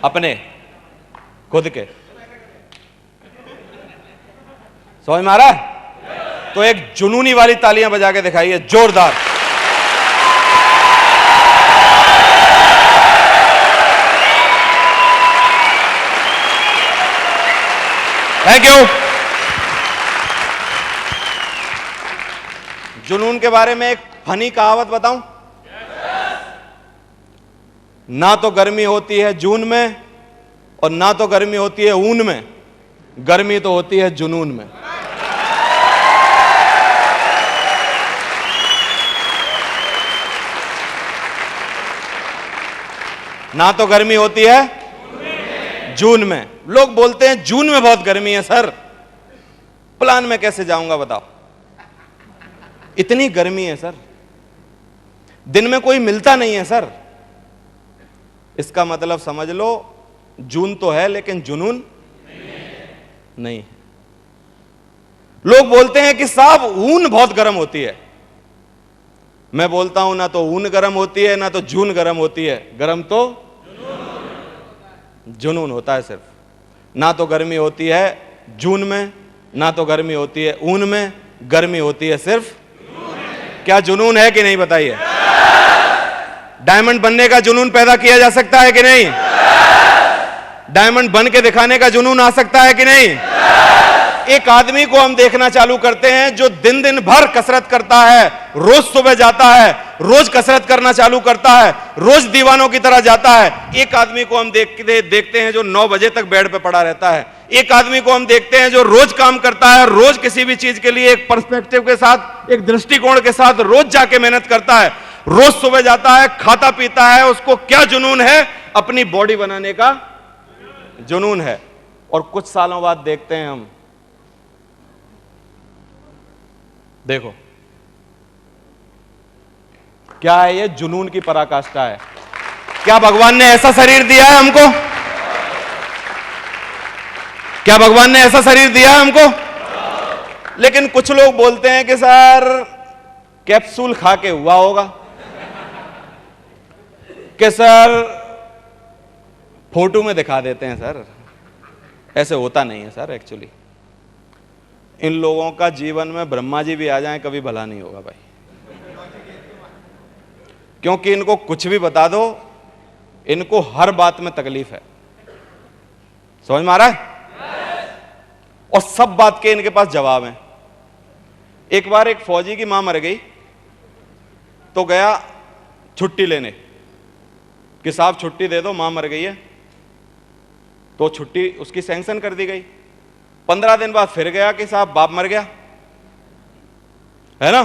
अपने खुद के। समझ में आ रहा है? तो एक जुनूनी वाली तालियां बजा के दिखाइए जोरदार। Thank you. जुनून के बारे में एक फनी कहावत बताऊं? ना तो गर्मी होती है जून में और ना तो गर्मी होती है ऊन में, गर्मी तो होती है जुनून में। ना तो गर्मी होती है जून में। लोग बोलते हैं जून में बहुत गर्मी है सर, प्लान में कैसे जाऊंगा बताओ, इतनी गर्मी है सर, दिन में कोई मिलता नहीं है सर। इसका मतलब समझ लो जून तो है लेकिन जुनून नहीं। लोग बोलते हैं कि साहब ऊन बहुत गर्म होती है। मैं बोलता हूं ना तो ऊन गर्म होती है ना तो जून गर्म होती है, गर्म तो जुनून होता है सिर्फ। ना तो गर्मी होती है जून में, ना तो गर्मी होती है ऊन में, गर्मी होती है सिर्फ। क्या जुनून है कि नहीं बताइए? डायमंड बनने का जुनून पैदा किया जा सकता है कि नहीं? डायमंड बन के दिखाने का जुनून आ सकता है कि नहीं? एक आदमी को हम देखना चालू करते हैं जो दिन दिन भर कसरत करता है, रोज सुबह जाता है, रोज कसरत करना चालू करता है, रोज दीवानों की तरह जाता है। एक आदमी को हम देखते हैं जो 9 बजे तक बेड पे पड़ा रहता है। एक आदमी को हम देखते हैं जो रोज काम करता है, रोज किसी भी चीज के लिए एक पर्सपेक्टिव के साथ, एक दृष्टिकोण के साथ रोज जाके मेहनत करता है, रोज सुबह जाता है, खाता पीता है। उसको क्या जुनून है? अपनी बॉडी बनाने का जुनून है। और कुछ सालों बाद देखते हैं हम, देखो क्या है ये? जुनून की पराकाष्ठा है। क्या भगवान ने ऐसा शरीर दिया है हमको? क्या भगवान ने ऐसा शरीर दिया है हमको? लेकिन कुछ लोग बोलते हैं कि सर कैप्सूल खा के हुआ होगा, कि सर फोटो में दिखा देते हैं सर, ऐसे होता नहीं है सर। एक्चुअली इन लोगों का जीवन में ब्रह्मा जी भी आ जाएं कभी भला नहीं होगा भाई, क्योंकि इनको कुछ भी बता दो, इनको हर बात में तकलीफ है। समझ में आ रहा है? और सब बात के इनके पास जवाब हैं। एक बार एक फौजी की मां मर गई तो गया छुट्टी लेने कि साहब छुट्टी दे दो, मां मर गई है। तो छुट्टी उसकी सैंक्शन कर दी गई। 15 दिन बाद फिर गया कि साहब बाप मर गया है ना।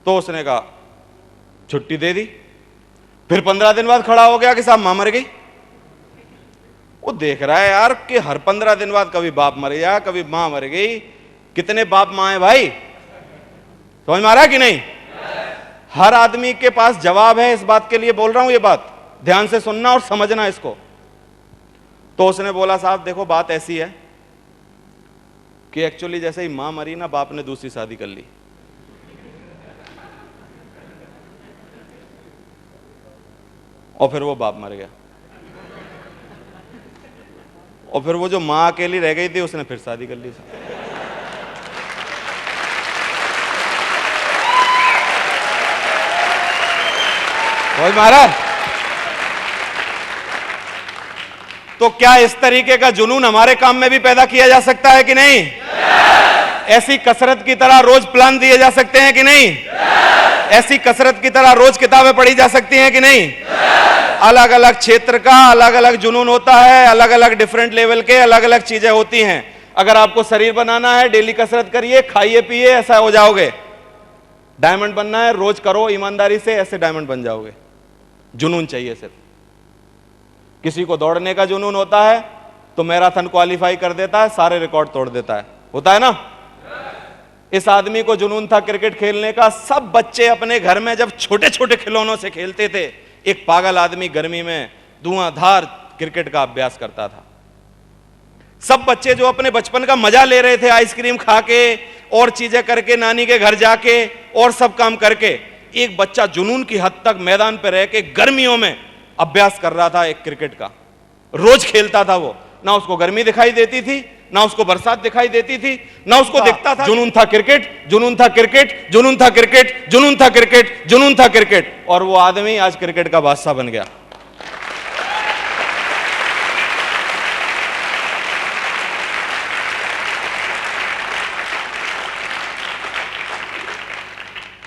तो उसने कहा छुट्टी दे दी। फिर 15 दिन बाद खड़ा हो गया कि साहब मां मर गई। वो देख रहा है यार कि हर 15 दिन बाद कभी बाप मर गया, कभी मां मर गई, कितने बाप मां है भाई? समझ में आ रहा है कि नहीं? हर आदमी के पास जवाब है। इस बात के लिए बोल रहा हूं, ये बात ध्यान से सुनना और समझना इसको। तो उसने बोला साहब देखो बात ऐसी है कि एक्चुअली जैसे ही मां मरी ना, बाप ने दूसरी शादी कर ली। और फिर वो बाप मर गया। और फिर वो जो मां अकेली रह गई थी उसने फिर शादी कर ली। समझ में आ रहा है? तो क्या इस तरीके का जुनून हमारे काम में भी पैदा किया जा सकता है कि नहीं? ऐसी कसरत की तरह रोज प्लान दिए जा सकते हैं कि नहीं? ऐसी कसरत की तरह रोज किताबें पढ़ी जा सकती हैं कि नहीं? अलग अलग क्षेत्र का अलग अलग जुनून होता है, अलग अलग डिफरेंट लेवल के अलग अलग चीजें होती हैं। अगर आपको शरीर बनाना है, डेली कसरत करिए, खाइए पिए, ऐसा हो जाओगे। डायमंड बनना है, रोज करो ईमानदारी से, ऐसे डायमंड बन जाओगे। जुनून चाहिए सिर्फ। किसी को दौड़ने का जुनून होता है तो मैराथन क्वालिफाई कर देता है, सारे रिकॉर्ड तोड़ देता है, होता है ना। इस आदमी को जुनून था क्रिकेट खेलने का। सब बच्चे अपने घर में जब छोटे छोटे खिलौनों से खेलते थे, एक पागल आदमी गर्मी में धुआंधार क्रिकेट का अभ्यास करता था। सब बच्चे जो अपने बचपन का मजा ले रहे थे, आइसक्रीम खा के और चीजें करके, नानी के घर जाके और सब काम करके, एक बच्चा जुनून की हद तक मैदान पर रह के गर्मियों में अभ्यास कर रहा था एक क्रिकेट का। रोज खेलता था वो, ना उसको गर्मी दिखाई देती थी, ना उसको बरसात दिखाई देती थी, ना उसको दिखता था। जुनून था क्रिकेट, जुनून था क्रिकेट, जुनून था क्रिकेट, जुनून था क्रिकेट, जुनून था क्रिकेट, और वो आदमी आज क्रिकेट का बादशाह बन गया।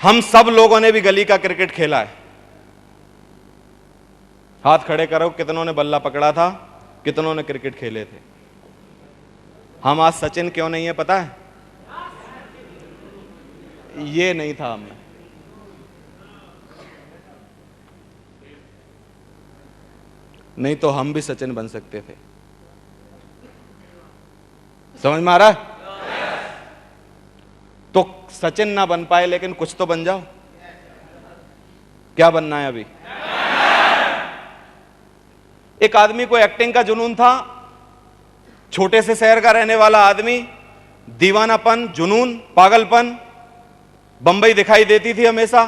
हम सब लोगों ने भी गली का क्रिकेट खेला है। हाथ खड़े करो, कितनों ने बल्ला पकड़ा था, कितनों ने क्रिकेट खेले थे। हम आज सचिन क्यों नहीं है पता है? ये नहीं था हमें। नहीं तो हम भी सचिन बन सकते थे। समझ में आ रहा है? तो सचिन ना बन पाए लेकिन कुछ तो बन जाओ। क्या बनना है अभी? एक आदमी को एक्टिंग का जुनून था, छोटे से शहर का रहने वाला आदमी, दीवानापन, जुनून, पागलपन, बंबई दिखाई देती थी हमेशा।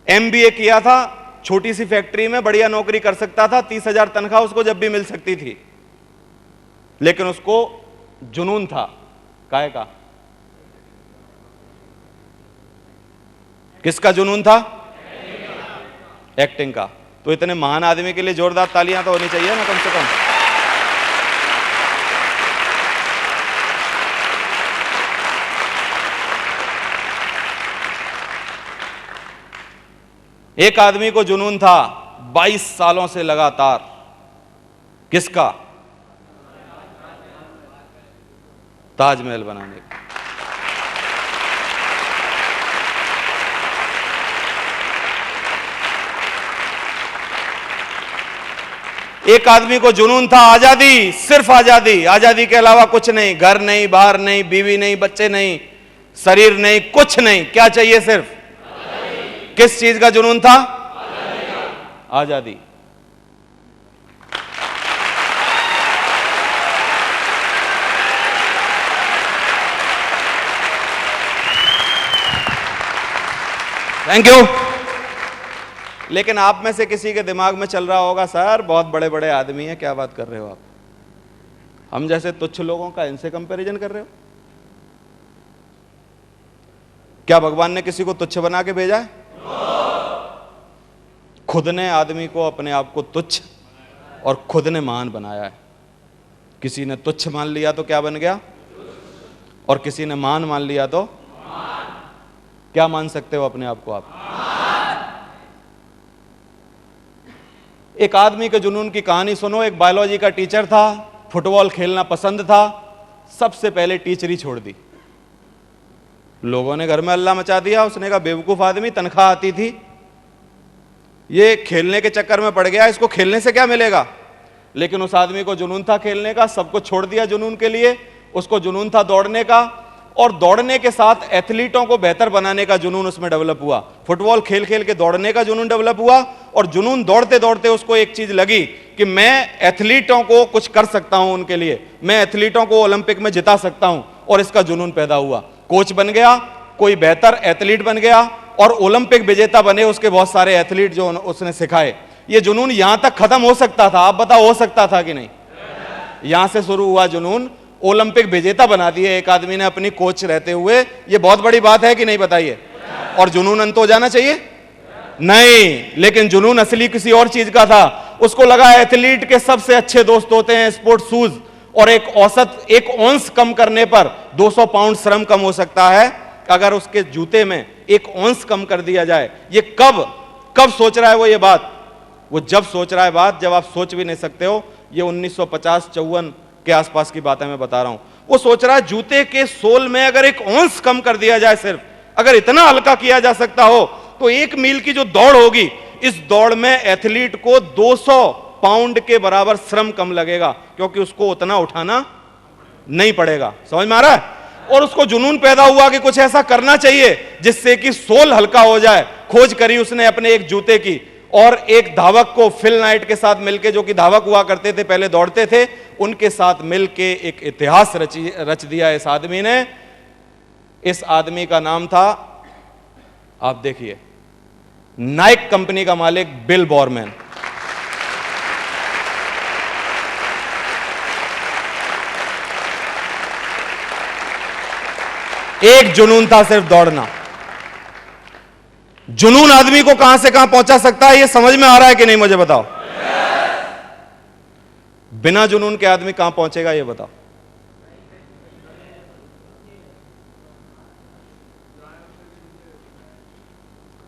एमबीए किया था, छोटी सी फैक्ट्री में बढ़िया नौकरी कर सकता था, 30,000 तनख्वाह उसको जब भी मिल सकती थी, लेकिन उसको जुनून था काहे का? किसका जुनून था? एक्टिंग का। तो इतने महान आदमी के लिए जोरदार तालियां तो होनी चाहिए ना कम से कम। एक आदमी को जुनून था 22 सालों से लगातार। किसका? ताजमहल बनाने का। एक आदमी को जुनून था आजादी, सिर्फ आजादी, आजादी के अलावा कुछ नहीं, घर नहीं, बाहर नहीं, बीवी नहीं, बच्चे नहीं, शरीर नहीं, कुछ नहीं। क्या चाहिए? सिर्फ किस चीज का जुनून था? आजादी। Thank you. लेकिन आप में से किसी के दिमाग में चल रहा होगा, सर बहुत बड़े बड़े आदमी हैं, क्या बात कर रहे हो आप? हम जैसे तुच्छ लोगों का इनसे कंपैरिजन कर रहे हो? क्या भगवान ने किसी को तुच्छ बना के भेजा है? खुद ने आदमी को, अपने आप को तुच्छ, और खुद ने महान बनाया है। किसी ने तुच्छ मान लिया तो क्या बन गया, और किसी ने महान मान लिया तो क्या मान सकते हो अपने आप को आप? एक आदमी के जुनून की कहानी सुनो। एक बायोलॉजी का टीचर था, फुटबॉल खेलना पसंद था, सबसे पहले टीचरी छोड़ दी। लोगों ने घर में हल्ला मचा दिया, उसने कहा बेवकूफ आदमी, तनख्वाह आती थी, ये खेलने के चक्कर में पड़ गया, इसको खेलने से क्या मिलेगा? लेकिन उस आदमी को जुनून था खेलने का, सब कुछ छोड़ दिया जुनून के लिए। उसको जुनून था दौड़ने का, और दौड़ने के साथ एथलीटों को बेहतर बनाने का जुनून उसमें डेवलप हुआ। फुटबॉल खेल खेल के दौड़ने का जुनून डेवलप हुआ, और जुनून दौड़ते दौड़ते उसको एक चीज लगी कि मैं एथलीटों को कुछ कर सकता हूं, उनके लिए मैं एथलीटों को ओलंपिक में जिता सकता हूं, और इसका जुनून पैदा हुआ। कोच बन गया, कोई बेहतर एथलीट बन गया, और ओलंपिक विजेता बने उसके बहुत सारे एथलीट जो उसने सिखाए। ये जुनून यहां तक खत्म हो सकता था, आप बताओ हो सकता था कि नहीं? यहां से शुरू हुआ जुनून, ओलंपिक विजेता बना दिए एक आदमी ने अपनी कोच रहते हुए। ये बहुत बड़ी बात है कि नहीं बताइए? और जुनून अंत हो जाना चाहिए? नहीं, लेकिन जुनून असली किसी और चीज का था। उसको लगा एथलीट के सबसे अच्छे दोस्त होते हैं स्पोर्ट्स शूज, और एक औसत 1 औंस कम करने पर 200 पाउंड श्रम कम हो सकता है। अगर उसके जूते में 1 औंस कम कर दिया जाए, ये कब सोच रहा है वो ये बात? वो जब सोच रहा है बात जब आप सोच भी नहीं सकते हो। ये 1950-54 के आसपास की बात है मैं बता रहा हूं। वो सोच रहा है जूते के सोल में अगर 1 औंस कम कर दिया जाए, सिर्फ अगर इतना हल्का किया जा सकता हो, तो 1 मील की जो दौड़ होगी, इस दौड़ में एथलीट को 200 पाउंड के बराबर श्रम कम लगेगा, क्योंकि उसको उतना उठाना नहीं पड़ेगा। समझ में आ रहा है? और उसको जुनून पैदा हुआ कि कुछ ऐसा करना चाहिए जिससे कि सोल हल्का हो जाए। खोज करी उसने अपने एक जूते की, और एक धावक को फिल नाइट के साथ मिलकर, जो कि धावक हुआ करते थे पहले, दौड़ते थे, उनके साथ मिलके एक इतिहास रच दिया इस आदमी ने। इस आदमी का नाम था, आप देखिए, नाइक कंपनी का मालिक बिल बॉरमैन। एक जुनून था, सिर्फ दौड़ना। जुनून आदमी को कहां से कहां पहुंचा सकता है, यह समझ में आ रहा है कि नहीं, मुझे बताओ। बिना जुनून के आदमी कहां पहुंचेगा, यह बताओ।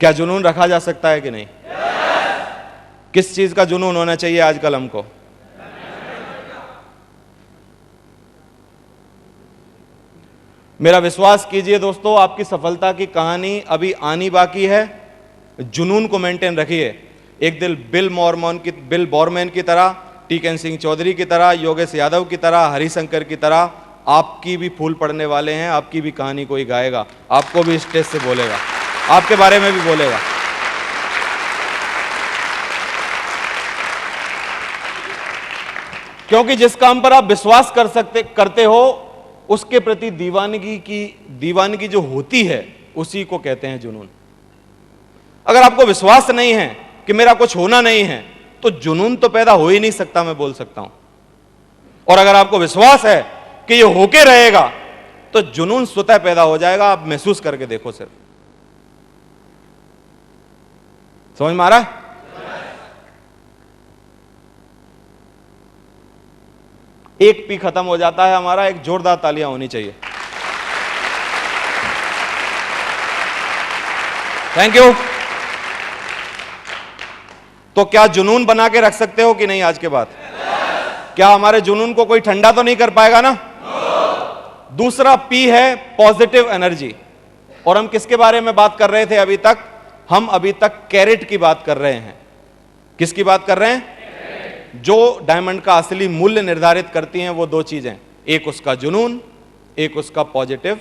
क्या जुनून रखा जा सकता है कि नहीं? किस चीज का जुनून होना चाहिए आजकल हमको? मेरा विश्वास कीजिए दोस्तों, आपकी सफलता की कहानी अभी आनी बाकी है। जुनून को मेंटेन रखिए। एक दिन बिल बॉरमैन की तरह, टीकन सिंह चौधरी की तरह, योगेश यादव की तरह, हरिशंकर की तरह आपकी भी फूल पड़ने वाले हैं। आपकी भी कहानी कोई गाएगा, आपको भी स्टेज से बोलेगा, आपके बारे में भी बोलेगा। क्योंकि जिस काम पर आप विश्वास करते हो, उसके प्रति दीवानगी जो होती है, उसी को कहते हैं जुनून। अगर आपको विश्वास नहीं है कि मेरा कुछ होना नहीं है, तो जुनून तो पैदा हो ही नहीं सकता, मैं बोल सकता हूं। और अगर आपको विश्वास है कि ये होके रहेगा, तो जुनून स्वतः पैदा हो जाएगा। आप महसूस करके देखो सिर्फ। समझ में आ रहा है? एक पी खत्म हो जाता है हमारा, एक जोरदार तालियां होनी चाहिए। Thank you. तो क्या जुनून बना के रख सकते हो कि नहीं आज के बाद? क्या हमारे जुनून को कोई ठंडा तो नहीं कर पाएगा ना? दूसरा पी है पॉजिटिव एनर्जी। और हम किसके बारे में बात कर रहे थे अभी तक? हम अभी तक कैरेट की बात कर रहे हैं। किसकी बात कर रहे हैं? जो डायमंड का असली मूल्य निर्धारित करती हैं वो दो चीजें, एक उसका जुनून, एक उसका पॉजिटिव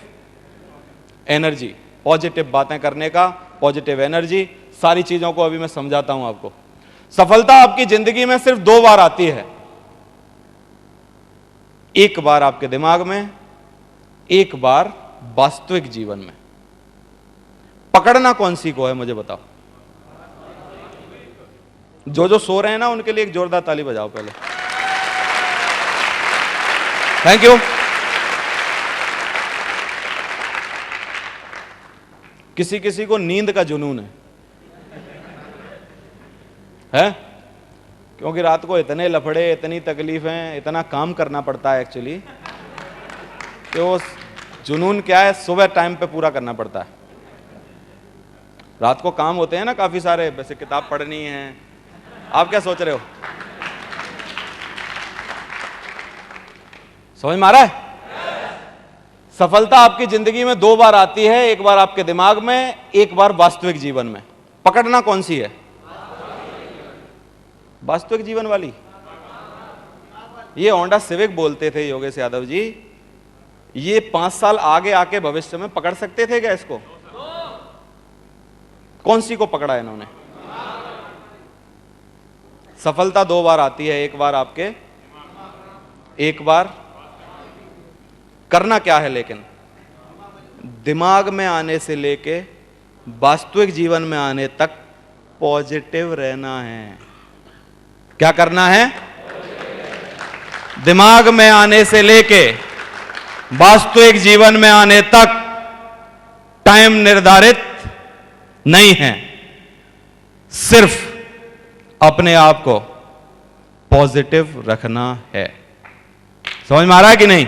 एनर्जी। पॉजिटिव बातें करने का, पॉजिटिव एनर्जी, सारी चीजों को अभी मैं समझाता हूं आपको। सफलता आपकी जिंदगी में सिर्फ दो बार आती है। एक बार आपके दिमाग में, एक बार वास्तविक जीवन में। पकड़ना कौन सी को है, मुझे बताओ। जो सो रहे हैं ना, उनके लिए एक जोरदार ताली बजाओ पहले। Thank you. किसी किसी को नींद का जुनून है? क्योंकि रात को इतने लफड़े, इतनी तकलीफें, इतना काम करना पड़ता है एक्चुअली, कि वो जुनून क्या है, सुबह टाइम पे पूरा करना पड़ता है। रात को काम होते हैं ना काफी सारे, वैसे किताब पढ़नी है। आप क्या सोच रहे हो? समझ में आ रहा है? सफलता आपकी जिंदगी में दो बार आती है, एक बार आपके दिमाग में, एक बार वास्तविक जीवन में। पकड़ना कौन सी है? वास्तविक जीवन वाली। ये होंडा सिविक बोलते थे योगेश यादव जी। ये 5 साल आगे आके भविष्य में पकड़ सकते थे क्या इसको? कौन सी को पकड़ा है इन्होंने? सफलता दो बार आती है, एक बार आपके, एक बार करना क्या है लेकिन? दिमाग में आने से लेके वास्तविक जीवन में आने तक पॉजिटिव रहना है। क्या करना है? दिमाग में आने से लेके वास्तविक जीवन में आने तक टाइम निर्धारित नहीं है। सिर्फ अपने आप को पॉजिटिव रखना है। समझ में आ रहा है कि नहीं?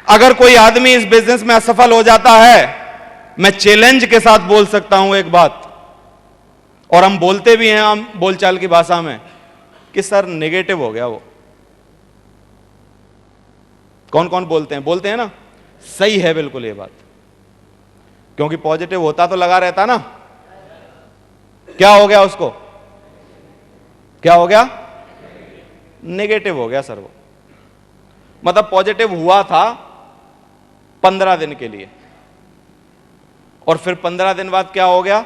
अगर कोई आदमी इस बिजनेस में असफल हो जाता है, मैं चैलेंज के साथ बोल सकता हूं एक बात, और हम बोलते भी हैं हम बोलचाल की भाषा में, कि सर नेगेटिव हो गया वो। कौन कौन बोलते हैं ना? सही है बिल्कुल ये बात, क्योंकि पॉजिटिव होता तो लगा रहता ना। क्या हो गया उसको? क्या हो गया? नेगेटिव हो गया सर वो। मतलब पॉजिटिव हुआ था 15 दिन के लिए, और फिर 15 दिन बाद क्या हो गया?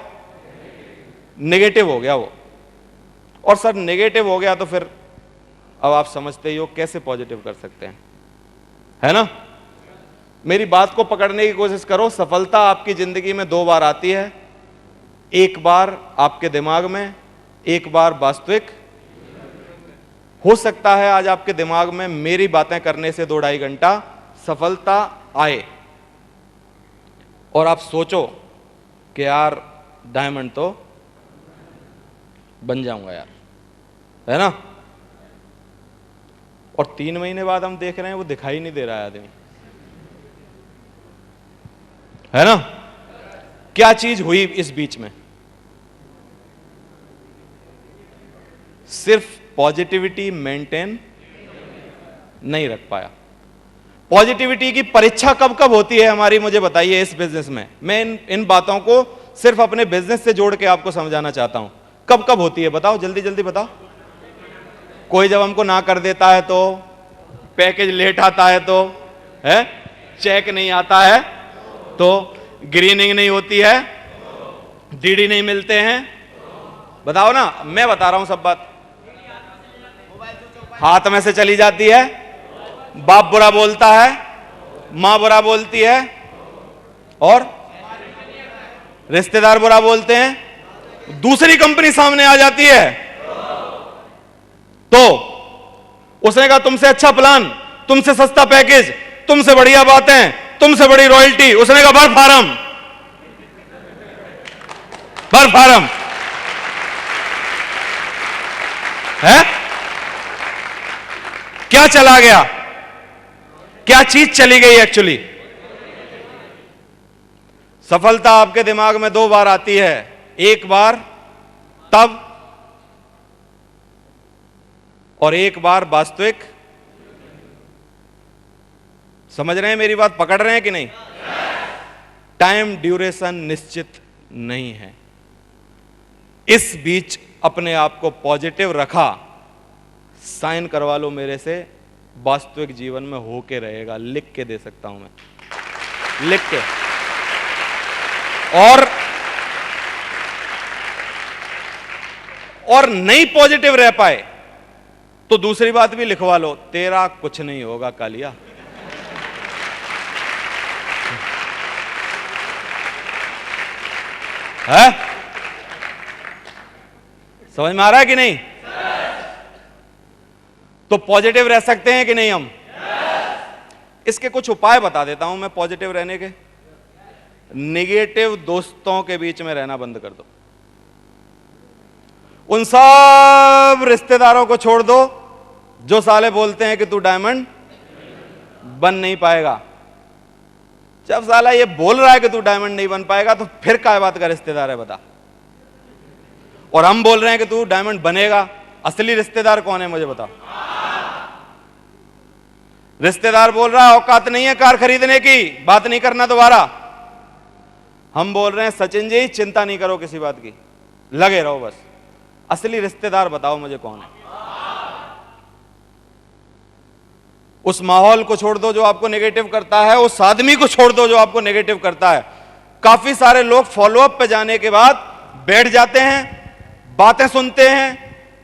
नेगेटिव हो गया वो। और सर नेगेटिव हो गया तो फिर अब आप समझते ही हो कैसे पॉजिटिव कर सकते हैं, है ना? मेरी बात को पकड़ने की कोशिश करो। सफलता आपकी जिंदगी में दो बार आती है, एक बार आपके दिमाग में, एक बार वास्तविक। हो सकता है आज आपके दिमाग में मेरी बातें करने से 2-2.5 घंटा सफलता आए, और आप सोचो कि यार डायमंड तो बन जाऊंगा यार, है ना, और 3 महीने बाद हम देख रहे हैं वो दिखाई नहीं दे रहा है आदमी, है ना। क्या चीज हुई इस बीच में? सिर्फ पॉजिटिविटी मेंटेन नहीं रख पाया। पॉजिटिविटी की परीक्षा कब कब होती है हमारी, मुझे बताइए इस बिजनेस में। मैं इन बातों को सिर्फ अपने बिजनेस से जोड़ के आपको समझाना चाहता हूं। कब कब होती है बताओ, जल्दी जल्दी बताओ। कोई जब हमको ना कर देता है तो, पैकेज लेट आता है तो, है, चेक नहीं आता है तो, ग्रीनिंग नहीं होती है, डीडी नहीं मिलते हैं, बताओ ना, मैं बता रहा हूं सब बात। हाथ में से चली जाती है, बाप बुरा बोलता है, मां बुरा बोलती है, और रिश्तेदार बुरा बोलते हैं, दूसरी कंपनी सामने आ जाती है तो उसने कहा तुमसे अच्छा प्लान, तुमसे सस्ता पैकेज, तुमसे बढ़िया बातें, तुमसे बड़ी रॉयल्टी। उसने कहा भर फार्म, भर फार्म, है। क्या चला गया, क्या चीज चली गई एक्चुअली? सफलता आपके दिमाग में 2 बार आती है, एक बार तब और एक बार वास्तविक। समझ रहे हैं मेरी बात, पकड़ रहे हैं कि नहीं? टाइम ड्यूरेशन निश्चित नहीं है। इस बीच अपने आप को पॉजिटिव रखा, साइन करवा लो मेरे से, वास्तविक जीवन में होके रहेगा। लिख के दे सकता हूं मैं, लिख के। और नहीं पॉजिटिव रह पाए तो दूसरी बात भी लिखवा लो, तेरा कुछ नहीं होगा कालिया। है, समझ में आ रहा है कि नहीं? तो पॉजिटिव रह सकते हैं कि नहीं हम? इसके कुछ उपाय बता देता हूं मैं पॉजिटिव रहने के। नेगेटिव दोस्तों के बीच में रहना बंद कर दो, उन सब रिश्तेदारों को छोड़ दो जो साले बोलते हैं कि तू डायमंड बन नहीं पाएगा। जब साला ये बोल रहा है कि तू डायमंड नहीं बन पाएगा तो फिर काय बात का रिश्तेदार है बता? और हम बोल रहे हैं कि तू डायमंड बनेगा, असली रिश्तेदार कौन है मुझे बता? रिश्तेदार बोल रहा है औकात नहीं है कार खरीदने की, बात नहीं करना दोबारा। हम बोल रहे हैं सचिन जी चिंता नहीं करो किसी बात की, लगे रहो बस। असली रिश्तेदार बताओ मुझे कौन है? उस माहौल को छोड़ दो जो आपको नेगेटिव करता है, उस आदमी को छोड़ दो जो आपको नेगेटिव करता है। काफी सारे लोग फॉलोअप पे जाने के बाद बैठ जाते हैं, बातें सुनते हैं,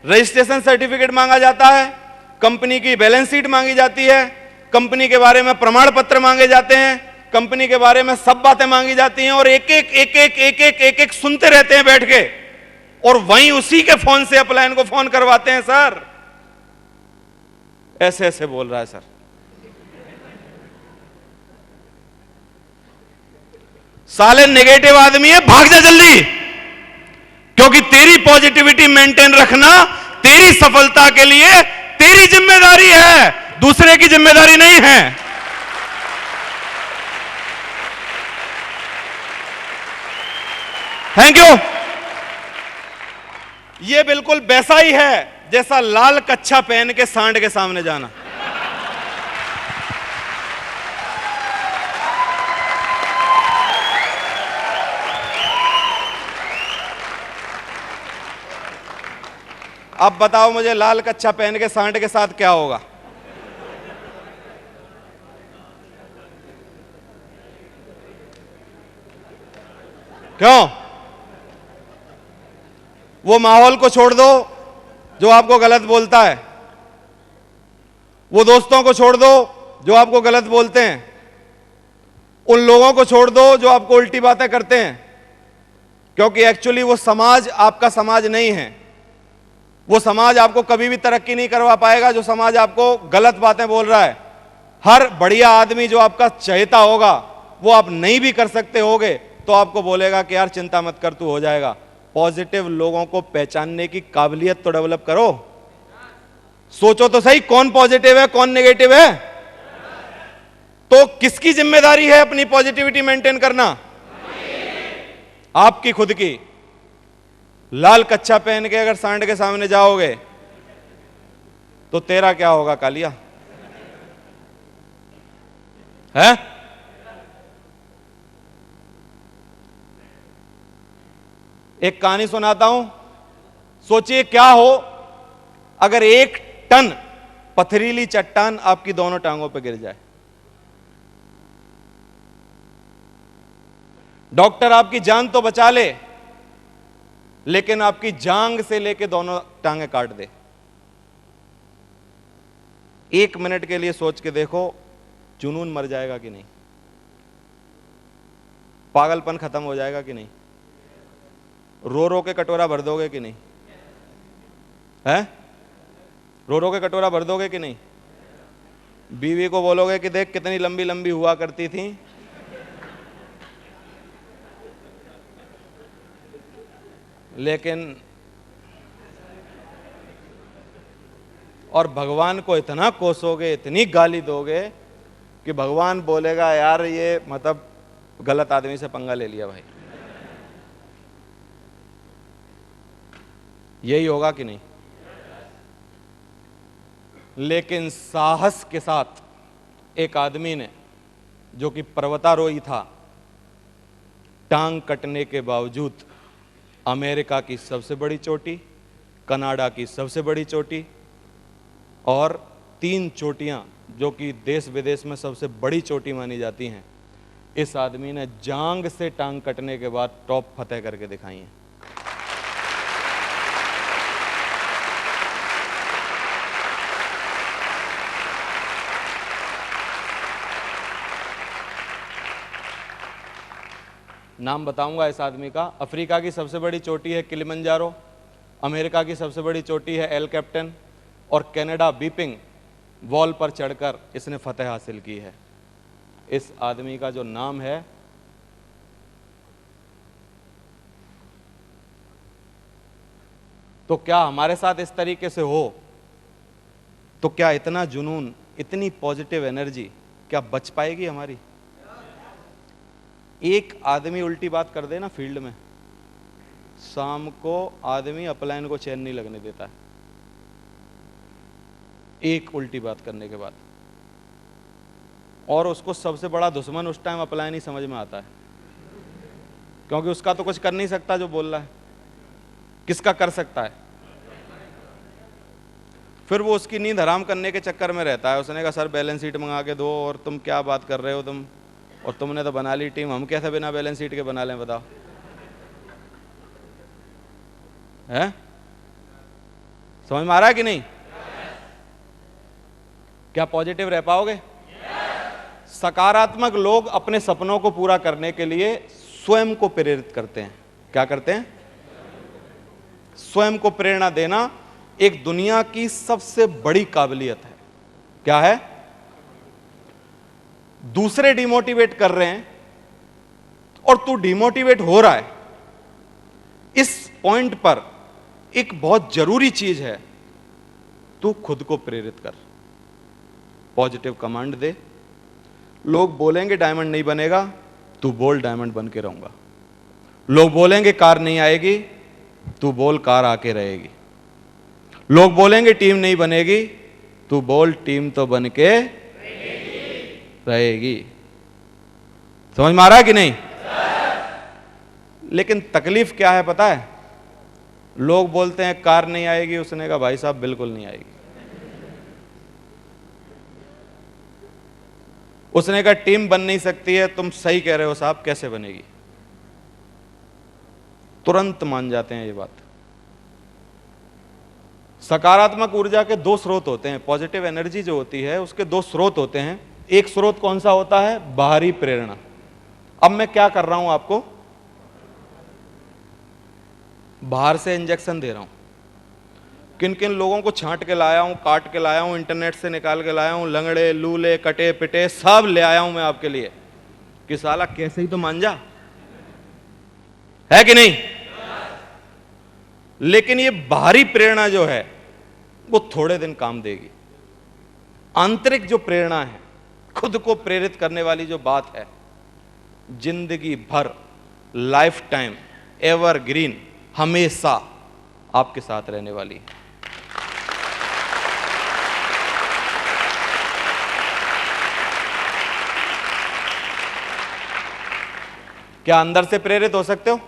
रजिस्ट्रेशन सर्टिफिकेट मांगा जाता है, कंपनी की बैलेंस शीट मांगी जाती है, कंपनी के बारे में प्रमाण पत्र मांगे जाते हैं, कंपनी के बारे में सब बातें मांगी जाती हैं, और एक एक सुनते रहते हैं बैठ के, और वहीं उसी के फोन से अपलाइन को फोन करवाते हैं। सर ऐसे ऐसे बोल रहा है सर। साले नेगेटिव आदमी है, भाग जा जल्दी, क्योंकि तेरी पॉजिटिविटी मेंटेन रखना तेरी सफलता के लिए तेरी जिम्मेदारी है, दूसरे की जिम्मेदारी नहीं है। Thank you. ये बिल्कुल वैसा ही है जैसा लाल कच्छा पहन के सांड के सामने जाना। अब बताओ मुझे लाल कच्छा पहन के सांड के साथ क्या होगा? क्यों? वो माहौल को छोड़ दो जो आपको गलत बोलता है, वो दोस्तों को छोड़ दो जो आपको गलत बोलते हैं, उन लोगों को छोड़ दो जो आपको उल्टी बातें करते हैं, क्योंकि एक्चुअली वो समाज आपका समाज नहीं है। वो समाज आपको कभी भी तरक्की नहीं करवा पाएगा जो समाज आपको गलत बातें बोल रहा है। हर बढ़िया आदमी जो आपका चहेता होगा वो आप नहीं भी कर सकते होगे तो आपको बोलेगा कि यार चिंता मत कर, तू हो जाएगा। पॉजिटिव लोगों को पहचानने की काबिलियत तो डेवलप करो। सोचो तो सही, कौन पॉजिटिव है कौन नेगेटिव है। तो किसकी जिम्मेदारी है अपनी पॉजिटिविटी मेंटेन करना? आपकी खुद की। लाल कच्छा पहन के अगर सांड के सामने जाओगे तो तेरा क्या होगा कालिया? है? एक कहानी सुनाता हूं। सोचिए क्या हो अगर 1 टन पथरीली चट्टान आपकी दोनों टांगों पर गिर जाए। डॉक्टर आपकी जान तो बचा ले, लेकिन आपकी जांग से लेके दोनों टांगे काट दे। 1 मिनट के लिए सोच के देखो, जुनून मर जाएगा कि नहीं? पागलपन खत्म हो जाएगा कि नहीं? रो रो के कटोरा भर दोगे कि नहीं? है? रो रो के कटोरा भर दोगे कि नहीं? बीवी को बोलोगे कि देख कितनी लंबी लंबी हुआ करती थी, लेकिन और भगवान को इतना कोसोगे, इतनी गाली दोगे कि भगवान बोलेगा यार ये मतलब गलत आदमी से पंगा ले लिया भाई। यही होगा कि नहीं? लेकिन साहस के साथ एक आदमी ने, जो कि पर्वतारोही था, टांग कटने के बावजूद अमेरिका की सबसे बड़ी चोटी, कनाडा की सबसे बड़ी चोटी और 3 चोटियां जो कि देश विदेश में सबसे बड़ी चोटी मानी जाती हैं, इस आदमी ने जांग से टांग कटने के बाद टॉप फतेह करके दिखाई है। नाम बताऊंगा इस आदमी का। अफ्रीका की सबसे बड़ी चोटी है किलिमंजारो, अमेरिका की सबसे बड़ी चोटी है एल कैप्टन, और कनाडा बीपिंग वॉल पर चढ़कर इसने फतेह हासिल की है। इस आदमी का जो नाम है तो क्या हमारे साथ इस तरीके से हो तो क्या इतना जुनून, इतनी पॉजिटिव एनर्जी क्या बच पाएगी हमारी? एक आदमी उल्टी बात कर दे ना फील्ड में, शाम को आदमी अपलाइन को चैन नहीं लगने देता है, एक उल्टी बात करने के बाद। और उसको सबसे बड़ा दुश्मन उस टाइम अपलाइन ही समझ में आता है, क्योंकि उसका तो कुछ कर नहीं सकता जो बोल रहा है। किसका कर सकता है? फिर वो उसकी नींद हराम करने के चक्कर में रहता है। उसने कहा सर बैलेंस शीट मंगा के दो, और तुम क्या बात कर रहे हो तुम, और तुमने तो बना ली टीम, हम कैसे बिना बैलेंस शीट के बना लें बताओ? है? समझ में आ रहा है कि नहीं? क्या पॉजिटिव रह पाओगे? सकारात्मक लोग अपने सपनों को पूरा करने के लिए स्वयं को प्रेरित करते हैं। क्या करते हैं? स्वयं को प्रेरणा देना एक दुनिया की सबसे बड़ी काबिलियत है। क्या है? दूसरे डिमोटिवेट कर रहे हैं और तू डिमोटिवेट हो रहा है, इस पॉइंट पर एक बहुत जरूरी चीज है, तू खुद को प्रेरित कर, पॉजिटिव कमांड दे। लोग बोलेंगे डायमंड नहीं बनेगा, तू बोल डायमंड बन के रहूंगा। लोग बोलेंगे कार नहीं आएगी, तू बोल कार आके रहेगी। लोग बोलेंगे टीम नहीं बनेगी, तू बोल टीम तो बन के रहेगी। समझ में आ रहा है कि नहीं? लेकिन तकलीफ क्या है पता है? लोग बोलते हैं कार नहीं आएगी, उसने कहा भाई साहब बिल्कुल नहीं आएगी। उसने कहा टीम बन नहीं सकती है, तुम सही कह रहे हो साहब, कैसे बनेगी? तुरंत मान जाते हैं ये बात। सकारात्मक ऊर्जा के 2 स्रोत होते हैं। पॉजिटिव एनर्जी जो होती है उसके 2 स्रोत होते हैं। एक स्रोत कौन सा होता है? बाहरी प्रेरणा। अब मैं क्या कर रहा हूं आपको? बाहर से इंजेक्शन दे रहा हूं। किन किन लोगों को छांट के लाया हूं, काट के लाया हूं, इंटरनेट से निकाल के लाया हूं, लंगड़े लूले कटे पिटे सब ले आया हूं मैं आपके लिए, कि साला कैसे ही तो मान जा, है कि नहीं। लेकिन ये बाहरी प्रेरणा जो है वो थोड़े दिन काम देगी। आंतरिक जो प्रेरणा है, खुद को प्रेरित करने वाली जो बात है, जिंदगी भर, लाइफ टाइम, एवरग्रीन, हमेशा आपके साथ रहने वाली है। क्या अंदर से प्रेरित हो सकते हो?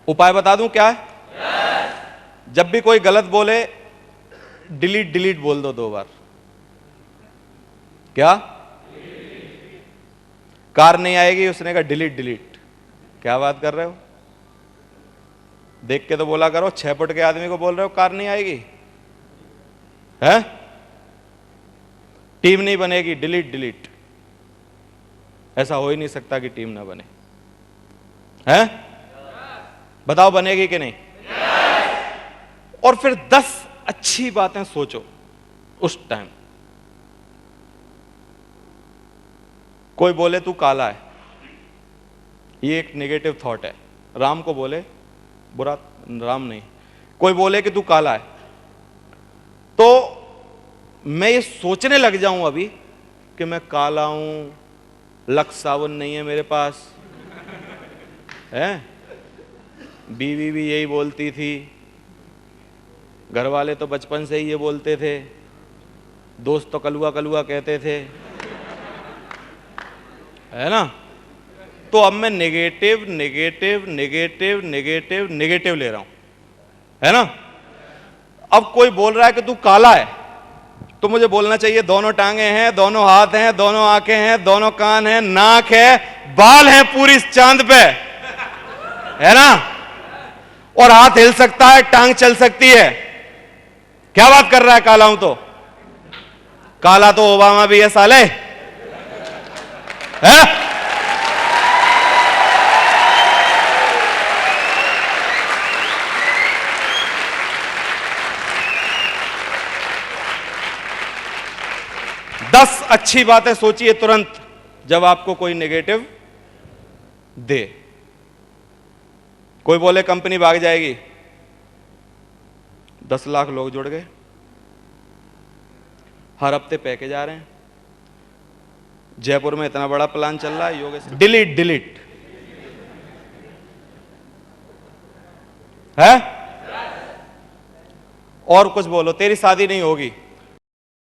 उपाय बता दूं क्या है? जब भी कोई गलत बोले, डिलीट डिलीट बोल दो 2 बार। क्या? कार नहीं आएगी, उसने कहा डिलीट डिलीट। क्या बात कर रहे हो? देख के तो बोला करो, 6 फुट के आदमी को बोल रहे हो कार नहीं आएगी है? टीम नहीं बनेगी, डिलीट डिलीट। ऐसा हो ही नहीं सकता कि टीम ना बने, है? बताओ बनेगी कि नहीं? और फिर 10 अच्छी बातें सोचो उस टाइम। कोई बोले तू काला है, ये एक नेगेटिव थॉट है। राम को बोले, बुरा राम नहीं, कोई बोले कि तू काला है, तो मैं ये सोचने लग जाऊं अभी कि मैं काला हूं, लक्स साबुन नहीं है मेरे पास, है? बीवी भी यही बोलती थी, घर वाले तो बचपन से ही ये बोलते थे, दोस्त तो कलुआ कलुआ कहते थे, है ना? तो अब मैं negative negative negative negative negative ले रहा हूं, है ना? अब कोई बोल रहा है कि तू काला है, तो मुझे बोलना चाहिए दोनों टांगे हैं, दोनों हाथ हैं, दोनों आंखें हैं, दोनों कान हैं, नाक है, बाल हैं पूरी इस चांद पे, है ना? और हाथ हिल सकता है, टांग चल सकती है। क्या बात कर रहा है, काला हूं तो? काला तो ओबामा भी है साले, है? दस अच्छी बातें सोचिए तुरंत जब आपको कोई नेगेटिव दे। कोई बोले कंपनी भाग जाएगी, 10 लाख लोग जुड़ गए, हर हफ्ते पैकेज आ रहे हैं, जयपुर में इतना बड़ा प्लान चल रहा है योग से, डिलीट डिलीट, है? और कुछ बोलो, तेरी शादी नहीं होगी,